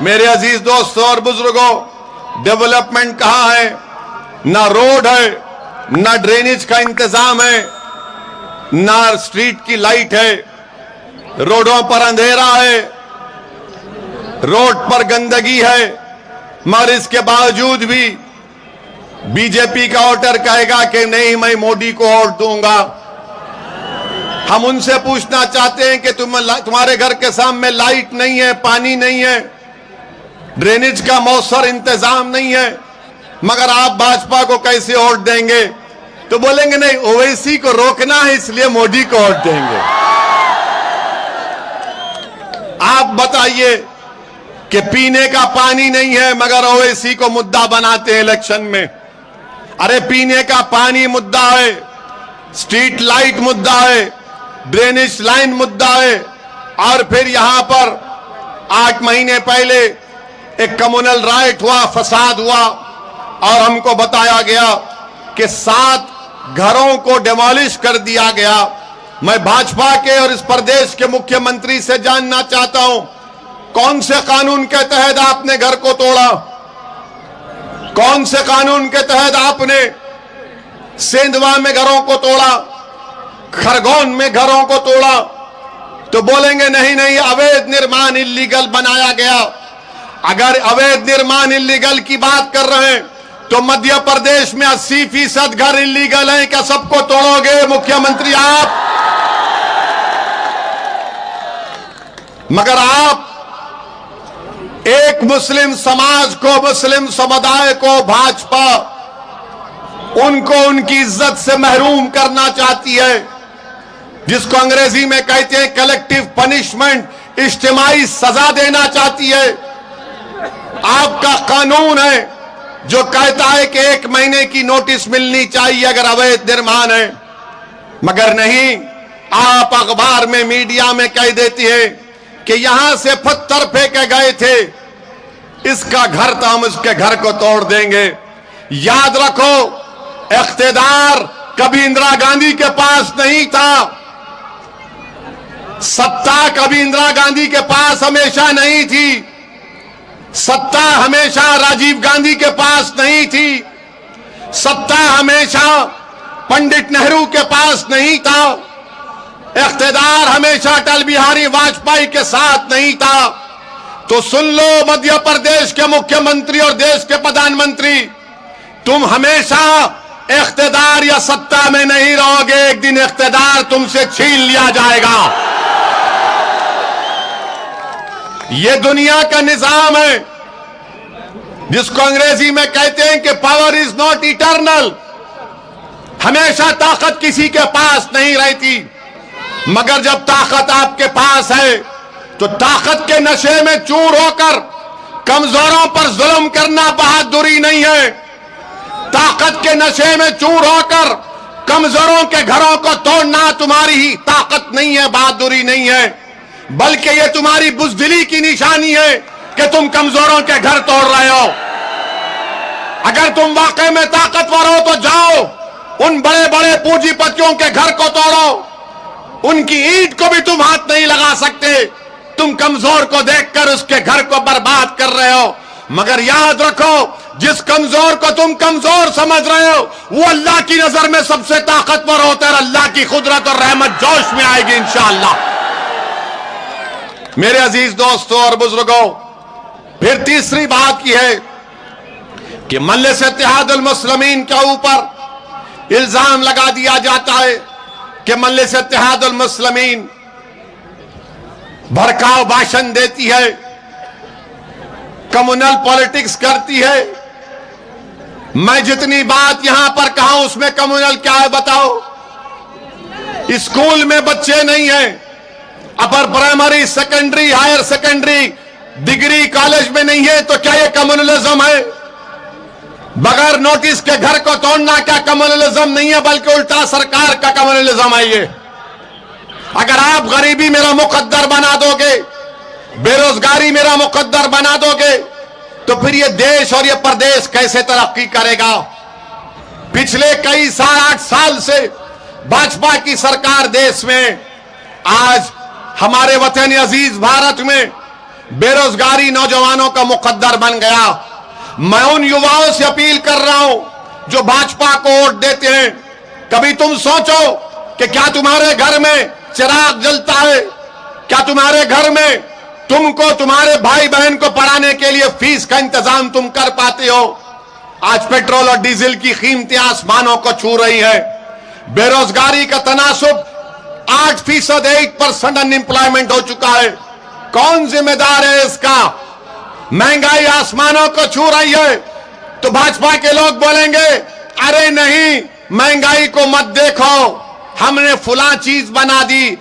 मेरे अजीज दोस्तों और बुजुर्गों, डेवलपमेंट कहां है? ना रोड है, ना ड्रेनेज का इंतजाम है, ना स्ट्रीट की लाइट है, रोडों पर अंधेरा है, रोड पर गंदगी है। मगर इसके बावजूद भी बीजेपी का वोटर कहेगा कि नहीं, मैं मोदी को वोट दूंगा। हम उनसे पूछना चाहते हैं कि तुम्हारे घर के सामने लाइट नहीं है, पानी नहीं है, ड्रेनेज का मौसर इंतजाम नहीं है, मगर आप भाजपा को कैसे वोट देंगे? तो बोलेंगे नहीं, ओवैसी को रोकना है इसलिए मोदी को वोट देंगे। आप बताइए कि पीने का पानी नहीं है मगर ओवैसी को मुद्दा बनाते हैं इलेक्शन में। अरे पीने का पानी मुद्दा है, स्ट्रीट लाइट मुद्दा है, ड्रेनेज लाइन मुद्दा है। और फिर यहां पर 8 महीने पहले एक कम्युनल राइट हुआ, फसाद हुआ और हमको बताया गया कि 7 घरों को डिमोलिश कर दिया गया। मैं भाजपा के और इस प्रदेश के मुख्यमंत्री से जानना चाहता हूं, कौन से कानून के तहत आपने घर को तोड़ा? कौन से कानून के तहत आपने सेंधवा में घरों को तोड़ा, खरगोन में घरों को तोड़ा? तो बोलेंगे नहीं नहीं, अवैध निर्माण इल्लीगल बनाया गया। अगर अवैध निर्माण इल्लीगल की बात कर रहे हैं तो मध्य प्रदेश में 80% घर इल्लीगल हैं। क्या सबको तोड़ोगे मुख्यमंत्री आप? मगर आप एक मुस्लिम समाज को, मुस्लिम समुदाय को भाजपा उनको उनकी इज्जत से महरूम करना चाहती है, जिसको अंग्रेजी में कहते हैं कलेक्टिव पनिशमेंट, इज्तिमाई सजा देना चाहती है। आपका कानून है जो कहता है कि 1 महीने की नोटिस मिलनी चाहिए अगर अवैध निर्माण है, मगर नहीं, आप अखबार में, मीडिया में कह देती है कि यहां से पत्थर फेंके गए थे, इसका घर था, हम उसके घर को तोड़ देंगे। याद रखो, इख्तियार कभी इंदिरा गांधी के पास नहीं था, सत्ता कभी इंदिरा गांधी के पास हमेशा नहीं थी, सत्ता हमेशा राजीव गांधी के पास नहीं थी, सत्ता हमेशा पंडित नेहरू के पास नहीं था, इख्तियार हमेशा अटल बिहारी वाजपेयी के साथ नहीं था। तो सुन लो मध्य प्रदेश के मुख्यमंत्री और देश के प्रधानमंत्री, तुम हमेशा इख्तियार या सत्ता में नहीं रहोगे, एक दिन इख्तियार तुमसे छीन लिया जाएगा। ये दुनिया का निजाम है जिसको अंग्रेजी में कहते हैं कि पावर इज नॉट इटर्नल। हमेशा ताकत किसी के पास नहीं रहती, मगर जब ताकत आपके पास है तो ताकत के नशे में चूर होकर कमजोरों पर जुल्म करना बहादुरी नहीं है। ताकत के नशे में चूर होकर कमजोरों के घरों को तोड़ना तुम्हारी ही ताकत नहीं है, बहादुरी नहीं है, बल्कि यह तुम्हारी बुज़दिली की निशानी है कि तुम कमजोरों के घर तोड़ रहे हो। अगर तुम वाकई में ताकतवर हो तो जाओ उन बड़े बड़े पूंजीपतियों के घर को तोड़ो, उनकी ईंट को भी तुम हाथ नहीं लगा सकते। तुम कमजोर को देखकर उसके घर को बर्बाद कर रहे हो। मगर याद रखो, जिस कमजोर को तुम कमजोर समझ रहे हो वो अल्लाह की नजर में सबसे ताकतवर होता है। अल्लाह की कुदरत और रहमत जोश में आएगी इंशाअल्लाह। मेरे अजीज दोस्तों और बुजुर्गों, फिर तीसरी बात यह है कि मजलिस इत्तेहादुल मुस्लिमीन के ऊपर इल्जाम लगा दिया जाता है कि मजलिस इत्तेहादुल मुस्लिमीन भड़काऊ भाषण देती है, कम्युनल पॉलिटिक्स करती है। मैं जितनी बात यहां पर कहा उसमें कम्युनल क्या है बताओ? स्कूल में बच्चे नहीं हैं, upper primary, secondary, higher secondary, degree college में नहीं है, तो क्या यह कम्युनलिज्म है? बगैर नोटिस के घर को तोड़ना क्या कम्युनलिज्म नहीं है, बल्कि उल्टा सरकार का कम्युनलिज्म है ये। अगर आप गरीबी मेरा मुकद्दर बना दोगे, बेरोजगारी मेरा मुकद्दर बना दोगे, तो फिर ये देश और ये प्रदेश कैसे तरक्की करेगा? पिछले कई 7-8 साल से भाजपा की सरकार देश में, आज हमारे वतन अजीज भारत में बेरोजगारी नौजवानों का मुकद्दर बन गया। मैं उन युवाओं से अपील कर रहा हूं जो भाजपा को वोट देते हैं, कभी तुम सोचो कि क्या तुम्हारे घर में चिराग जलता है? क्या तुम्हारे घर में तुमको तुम्हारे भाई बहन को पढ़ाने के लिए फीस का इंतजाम तुम कर पाते हो? आज पेट्रोल और डीजल की कीमतें आसमानों को छू रही है। बेरोजगारी का तनासुब 8%, 8% अनएम्प्लॉयमेंट हो चुका है। कौन जिम्मेदार है इसका? महंगाई आसमानों को छू रही है। तो भाजपा के लोग बोलेंगे, अरे नहीं, महंगाई को मत देखो, हमने फुला चीज बना दी।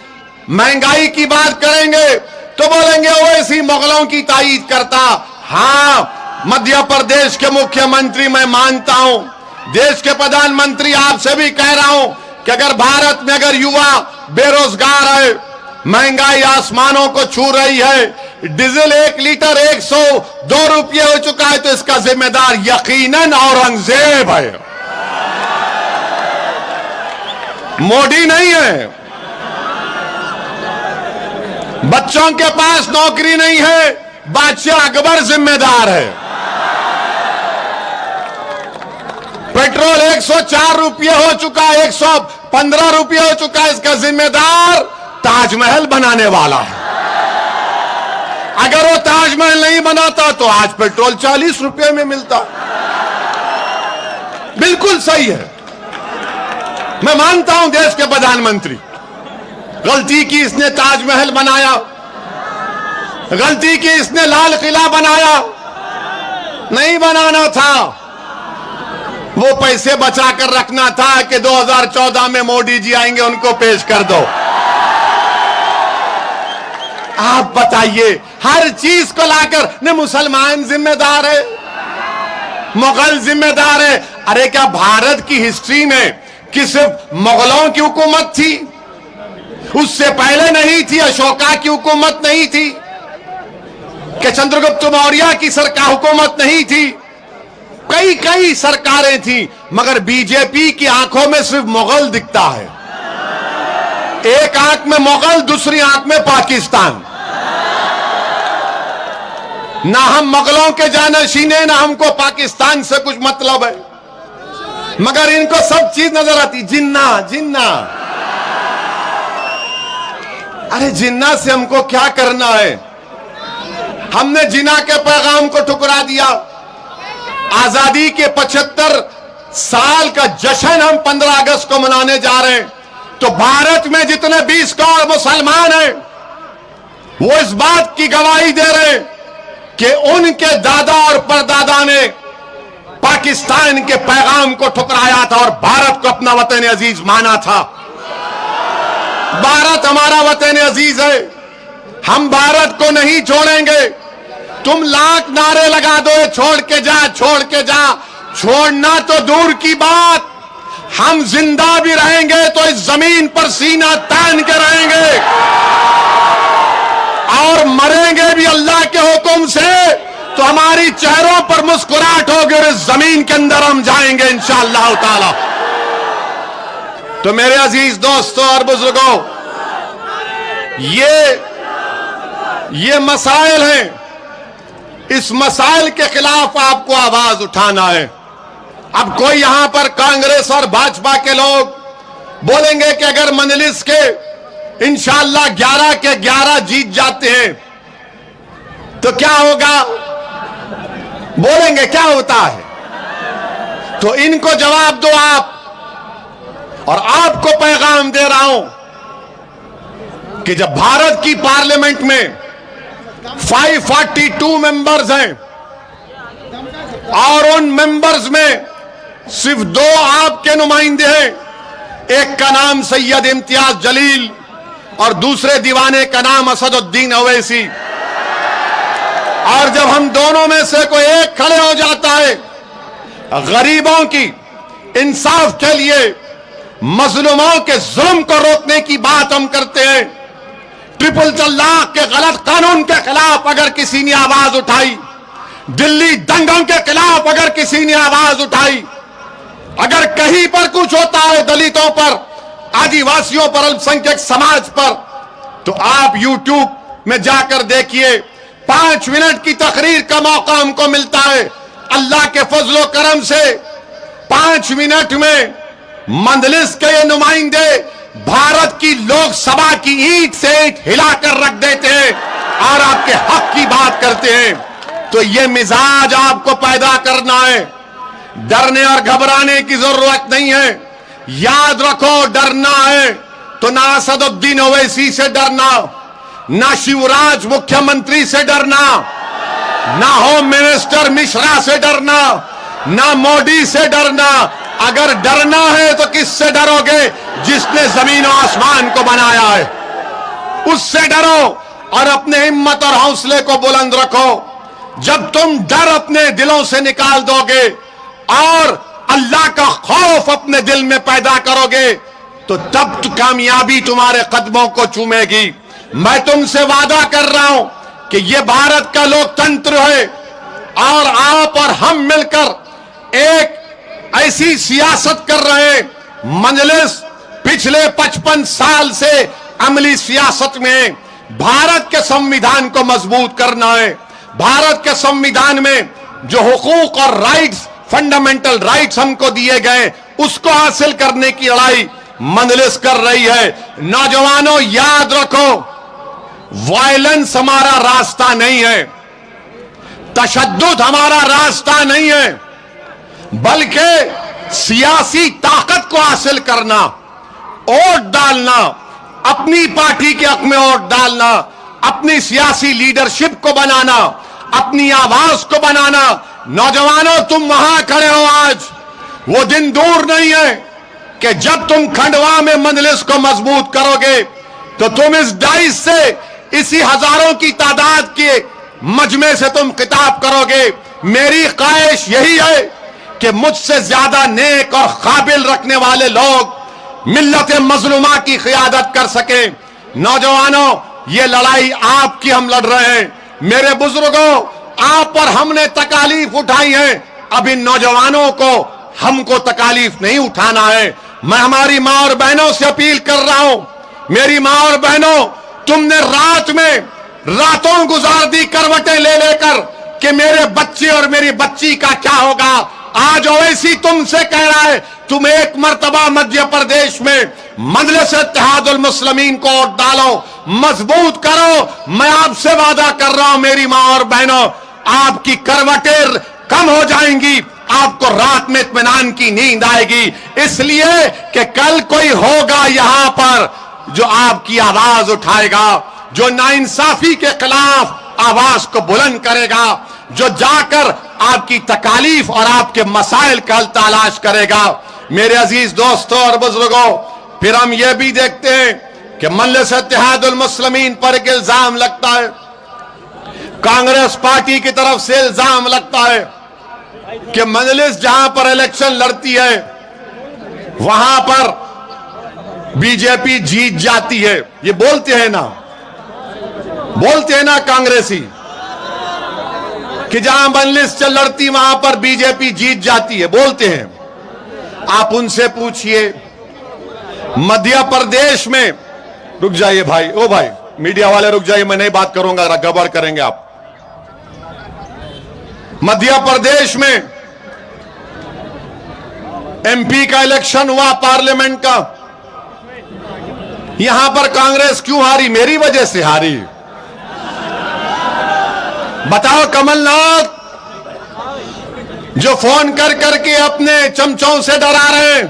महंगाई की बात करेंगे तो बोलेंगे ओवैसी मुगलों की तायीद करता। हां, मध्य प्रदेश के मुख्यमंत्री मैं मानता हूं, देश के प्रधानमंत्री आपसे भी कह रहा हूं कि अगर भारत में अगर युवा बेरोजगार है, महंगाई आसमानों को छू रही है, डीजल 1 लीटर 102 रुपये हो चुका है, तो इसका जिम्मेदार यकीनन औरंगजेब है, मोदी नहीं है। बच्चों के पास नौकरी नहीं है, बादशाह अकबर जिम्मेदार है। पेट्रोल 104 रुपये हो चुका है, 115 रुपये हो चुका है, इसका जिम्मेदार ताजमहल बनाने वाला है। अगर वो ताजमहल नहीं बनाता तो आज पेट्रोल 40 रुपये में मिलता। बिल्कुल सही है, मैं मानता हूं देश के प्रधानमंत्री, गलती की इसने ताजमहल बनाया, गलती की इसने लाल किला बनाया, नहीं बनाना था। वो पैसे बचा कर रखना था कि 2014 में मोदी जी आएंगे, उनको पेश कर दो। आप बताइए, हर चीज को लाकर न मुसलमान जिम्मेदार है, मुगल जिम्मेदार है। अरे क्या भारत की हिस्ट्री में कि सिर्फ मुगलों की हुकूमत थी? उससे पहले नहीं थी? अशोका की हुकूमत नहीं थी? कि चंद्रगुप्त मौर्य की सरकार हुकूमत नहीं थी? कई कई सरकारें थी, मगर बीजेपी की आंखों में सिर्फ मुगल दिखता है। एक आंख में मुगल, दूसरी आंख में पाकिस्तान। ना हम मुगलों के जानशीन हैं, ना हमको पाकिस्तान से कुछ मतलब है, मगर इनको सब चीज नजर आती। जिन्ना जिन्ना, अरे जिन्ना से हमको क्या करना है? हमने जिन्ना के पैगाम को ठुकरा दिया। आजादी के 75 साल का जश्न हम 15 अगस्त को मनाने जा रहे हैं, तो भारत में जितने 20 करोड़ मुसलमान हैं, वो इस बात की गवाही दे रहे हैं कि उनके दादा और परदादा ने पाकिस्तान के पैगाम को ठुकराया था और भारत को अपना वतन अजीज माना था। भारत हमारा वतन अजीज है, हम भारत को नहीं छोड़ेंगे। तुम लाख नारे लगा दो, छोड़ के जा, छोड़ के जा। छोड़ना तो दूर की बात, हम जिंदा भी रहेंगे तो इस जमीन पर सीना तान के रहेंगे, और मरेंगे भी अल्लाह के हुक्म से, तो हमारी चेहरों पर मुस्कुराहट होगी और इस जमीन के अंदर हम जाएंगे इंशाअल्लाह ताला। तो मेरे अजीज दोस्तों और बुजुर्गों, ये मसाइल हैं, इस मसाइल के खिलाफ आपको आवाज उठाना है। अब कोई यहां पर कांग्रेस और भाजपा के लोग बोलेंगे कि अगर मजलिस के इंशाअल्लाह 11 के 11 जीत जाते हैं तो क्या होगा? बोलेंगे क्या होता है? तो इनको जवाब दो आप, और आपको पैगाम दे रहा हूं कि जब भारत की पार्लियामेंट में 542 मेंबर्स हैं और उन मेंबर्स में सिर्फ 2 आपके नुमाइंदे हैं, एक का नाम सैयद इम्तियाज जलील और दूसरे दीवाने का नाम असदुद्दीन ओवैसी, और जब हम दोनों में से कोई एक खड़े हो जाता है गरीबों की इंसाफ के लिए, मजलूमों के जुल्म को रोकने की बात हम करते हैं, ट्रिपल तलाक के गलत कानून के खिलाफ अगर किसी ने आवाज उठाई, दिल्ली दंगों के खिलाफ अगर किसी ने आवाज उठाई, अगर कहीं पर कुछ होता है दलितों पर, आदिवासियों पर, अल्पसंख्यक समाज पर, तो आप YouTube में जाकर देखिए 5 मिनट की तकरीर का मौका हमको मिलता है। अल्लाह के फजलो करम से 5 मिनट में मंजलिस के ये नुमाइंदे भारत की लोकसभा की ईंट से ईंट हिलाकर रख देते हैं और आपके हक की बात करते हैं। तो ये मिजाज आपको पैदा करना है। डरने और घबराने की जरूरत नहीं है। याद रखो, डरना है तो ना असदुद्दीन ओवैसी से डरना, ना शिवराज मुख्यमंत्री से डरना, ना होम मिनिस्टर मिश्रा से डरना, ना मोदी से डरना। अगर डरना है तो किससे डरोगे? जिसने जमीन और आसमान को बनाया है, उससे डरो और अपने हिम्मत और हौसले को बुलंद रखो। जब तुम डर अपने दिलों से निकाल दोगे और अल्लाह का खौफ अपने दिल में पैदा करोगे तो तब तो कामयाबी तुम्हारे कदमों को चूमेगी। मैं तुमसे वादा कर रहा हूं कि यह भारत का लोकतंत्र है और आप और हम मिलकर एक ऐसी सियासत कर रहे हैं। मजलिस पिछले 55 साल से अमली सियासत में भारत के संविधान को मजबूत करना है। भारत के संविधान में जो हुकूक और राइट्स, फंडामेंटल राइट्स हमको दिए गए, उसको हासिल करने की लड़ाई मजलिस कर रही है। नौजवानों, याद रखो, वायलेंस हमारा रास्ता नहीं है, तशद्दुद हमारा रास्ता नहीं है, बल्कि सियासी ताकत को हासिल करना, वोट डालना, अपनी पार्टी के हक में वोट डालना, अपनी सियासी लीडरशिप को बनाना, अपनी आवाज को बनाना। नौजवानों, तुम वहां खड़े हो आज, वो दिन दूर नहीं है कि जब तुम खंडवा में मजलिस को मजबूत करोगे तो तुम इस डाइस से, इसी हजारों की तादाद के मजमे से तुम खिताब करोगे। मेरी ख्वाहिश यही है कि मुझसे ज्यादा नेक और काबिल रखने वाले लोग मिल्लत मजलूमा की क़ियादत कर सके। नौजवानों, ये लड़ाई आपकी हम लड़ रहे हैं। मेरे बुजुर्गों, आप और हमने तकालीफ उठाई है, अब इन नौजवानों को हमको तकालीफ नहीं उठाना है। मैं हमारी मां और बहनों से अपील कर रहा हूं, मेरी मां और बहनों, तुमने रात में रातों गुजार दी करवटें ले लेकर कि मेरे बच्चे और मेरी बच्ची का क्या होगा। आज ओवैसी तुमसे कह रहा है, तुम एक मर्तबा मध्य प्रदेश में मजलिस इत्तेहादुल मुस्लिमीन को वोट डालो, मजबूत करो। मैं आपसे वादा कर रहा हूं मेरी मां और बहनों, आपकी करवटें कम हो जाएंगी, आपको रात में इत्मीनान की नींद आएगी। इसलिए कि कल कोई होगा यहां पर जो आपकी आवाज उठाएगा, जो नाइंसाफी के खिलाफ आवाज को बुलंद करेगा, जो जाकर आपकी तकालीफ और आपके मसाइल का हल तलाश करेगा। मेरे अजीज दोस्तों और बुजुर्गों, फिर हम यह भी देखते हैं कि मजलिस इत्तेहादुल मुस्लिमीन पर एक इल्जाम लगता है, कांग्रेस पार्टी की तरफ से इल्जाम लगता है कि मजलिस जहां पर इलेक्शन लड़ती है वहां पर बीजेपी जीत जाती है। ये बोलते हैं ना कांग्रेसी कि जहां मजलिस चल लड़ती वहां पर बीजेपी जीत जाती है, बोलते हैं। आप उनसे पूछिए, मध्य प्रदेश में, रुक जाइए भाई, ओ भाई मीडिया वाले रुक जाइए, मैं नहीं बात करूंगा, गड़बड़ करेंगे आप। मध्य प्रदेश में एमपी का इलेक्शन हुआ, पार्लियामेंट का, यहां पर कांग्रेस क्यों हारी? मेरी वजह से हारी। बताओ, कमलनाथ जो फोन कर करके अपने चमचों से डरा रहे हैं,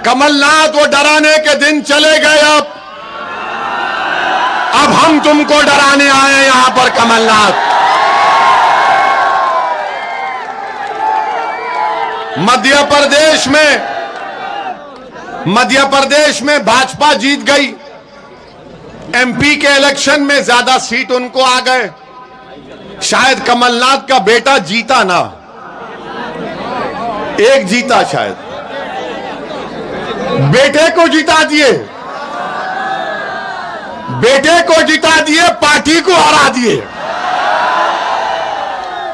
कमलनाथ वो डराने के दिन चले गए। अब हम तुमको डराने आए हैं यहां पर कमलनाथ। मध्य प्रदेश में भाजपा जीत गई, एमपी के इलेक्शन में ज्यादा सीट उनको आ गए। शायद कमलनाथ का बेटा जीता ना, एक जीता, शायद बेटे को जिता दिए, पार्टी को हरा दिए।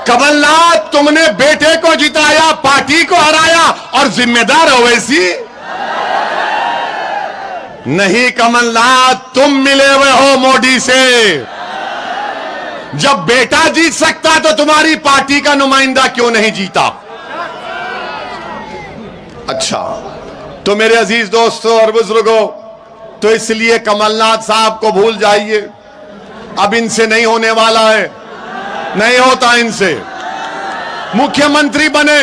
कमलनाथ, तुमने बेटे को जिताया, पार्टी को हराया और जिम्मेदार ओवैसी नहीं। कमलनाथ, तुम मिले हुए हो मोदी से, जब बेटा जीत सकता तो तुम्हारी पार्टी का नुमाइंदा क्यों नहीं जीता? अच्छा, तो मेरे अजीज दोस्तों और बुजुर्गों, तो इसलिए कमलनाथ साहब को भूल जाइए, अब इनसे नहीं होने वाला है, नहीं होता इनसे। मुख्यमंत्री बने,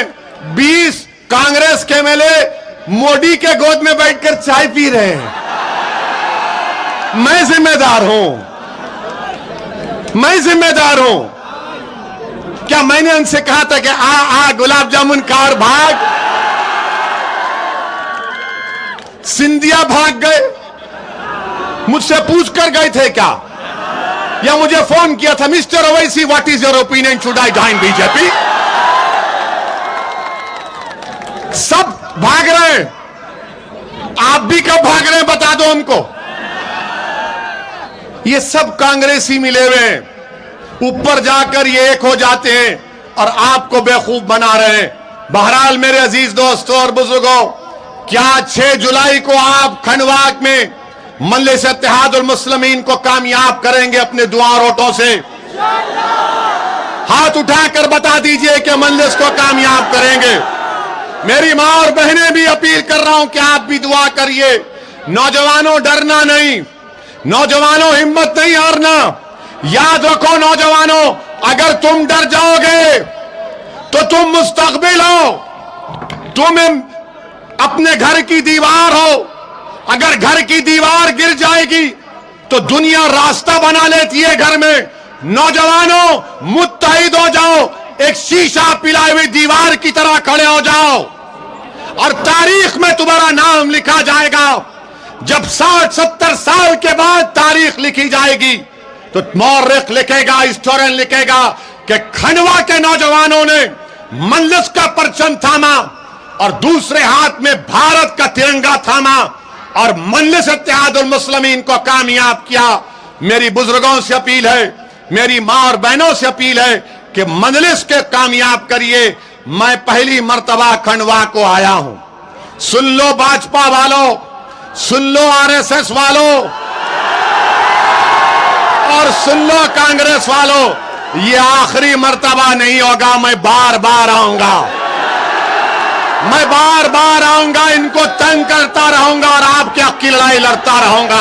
20 कांग्रेस के एमएलए मोदी के गोद में बैठकर चाय पी रहे हैं। मैं जिम्मेदार हूं, मैं जिम्मेदार हूं। क्या मैंने उनसे कहा था कि आ गुलाब जामुन खा और भाग? सिंधिया भाग गए? मुझसे पूछ कर गए थे क्या? या मुझे फोन किया था, mister Owaisi what is your opinion, should I join BJP? सब भाग रहे हैं, आप भी कब भाग रहे हैं बता दो हमको। ये सब कांग्रेसी मिले हुए हैं, ऊपर जाकर ये एक हो जाते हैं और आपको बेवकूफ बना रहे हैं। बहरहाल मेरे अजीज दोस्तों और बुजुर्गों, क्या 6 जुलाई को आप खंडवा में मजलिस इत्तेहादुल मुस्लिमीन को कामयाब करेंगे अपने दुआ वोटों से? हाथ उठाकर बता दीजिए कि मजलिस को कामयाब करेंगे। मेरी मां और बहनें भी अपील कर रहा हूं कि आप भी दुआ करिए। नौजवानों, डरना नहीं, नौजवानों हिम्मत नहीं हारना। याद रखो नौजवानों, अगर तुम डर जाओगे तो तुम मुस्तकबिल हो, तुम अपने घर की दीवार हो। अगर घर की दीवार गिर जाएगी तो दुनिया रास्ता बना लेती है घर में। नौजवानों मुत्तहिद हो जाओ, एक शीशा पिलाई हुई दीवार की तरह खड़े हो जाओ और तारीख में तुम्हारा नाम लिखा जाएगा। जब 60-70 साल के बाद तारीख लिखी जाएगी तो मौर्रिख लिखेगा, हिस्टोरियन लिखेगा कि खंडवा के नौजवानों ने मजलिस का परचम थामा और दूसरे हाथ में भारत का तिरंगा थामा और मजलिस इत्तेहादुल मुस्लिमीन को कामयाब किया। मेरी बुजुर्गों से अपील है, मेरी मां और बहनों से अपील है कि मजलिस के कामयाब करिए। मैं पहली मर्तबा खंडवा को आया हूं। सुन लो भाजपा वालों, सुन लो आरएसएस वालों और सुन लो कांग्रेस वालों, ये आखिरी मर्तबा नहीं होगा। मैं बार बार आऊंगा, मैं बार बार आऊंगा, इनको तंग करता रहूंगा और आपके हक की लड़ाई लड़ता रहूंगा।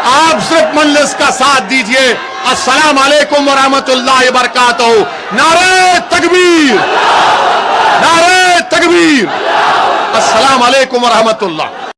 आप सिर्फ मजलिस का साथ दीजिए। अस्सलाम वालेकुम व रहमतुल्लाहि व बरकातहू। नारे तकबीर, नारे तकबीर। अस्सलाम वालेकुम व रहमतुल्लाह।